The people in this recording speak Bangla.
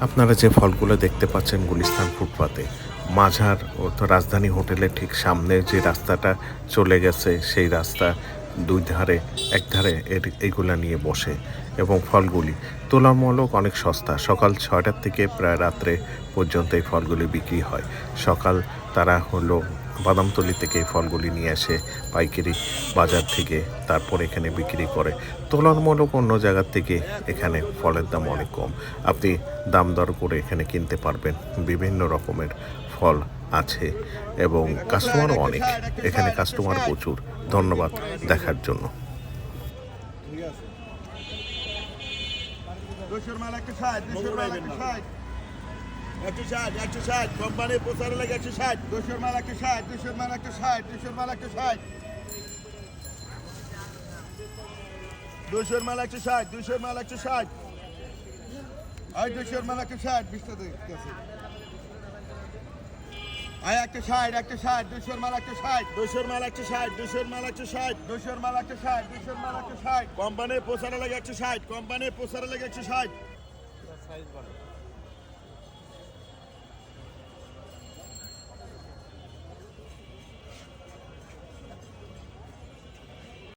আপনারা যে ফলগুলো দেখতে পাচ্ছেন গুলিস্তান ফুটপাতে মাঝার রাজধানী হোটেলের ঠিক সামনে যে রাস্তাটা চলে গেছে সেই রাস্তা দুই ধারে একধারে এইগুলা নিয়ে বসে এবং ফলগুলি তুলনামূলক অনেক সস্তা। সকাল 6টার থেকে প্রায় রাত্রে পর্যন্ত এই ফলগুলি বিক্রি হয়। সকাল তারা হলো বাদামতলি থেকে এই ফলগুলি নিয়ে আসে পাইকারি বাজার থেকে, তারপর এখানে বিক্রি করে। তুলনামূলক অন্য জায়গার থেকে এখানে ফলের দাম অনেক কম। আপনি দাম দর করে এখানে কিনতে পারবেন। বিভিন্ন রকমের ফল আছে এবং কাস্টমারও অনেক, এখানে কাস্টমার প্রচুর। ধন্যবাদ দেখার জন্য। কোম্পানি 65 লাগে 160, 200 মাল 160, 200 মাল 160, 200 মাল 160, 200 মাল 160, 200 মাল 160, আই 200 মাল 160, 20টা দেখতেছি। আই 160, 160, 200 মাল 160, 200 মাল 160, 200 মাল 160, 200 মাল 160, 200 মাল 160, কোম্পানি 65 লাগে 160, কোম্পানি 65 লাগে 160। সাইজ ভালো।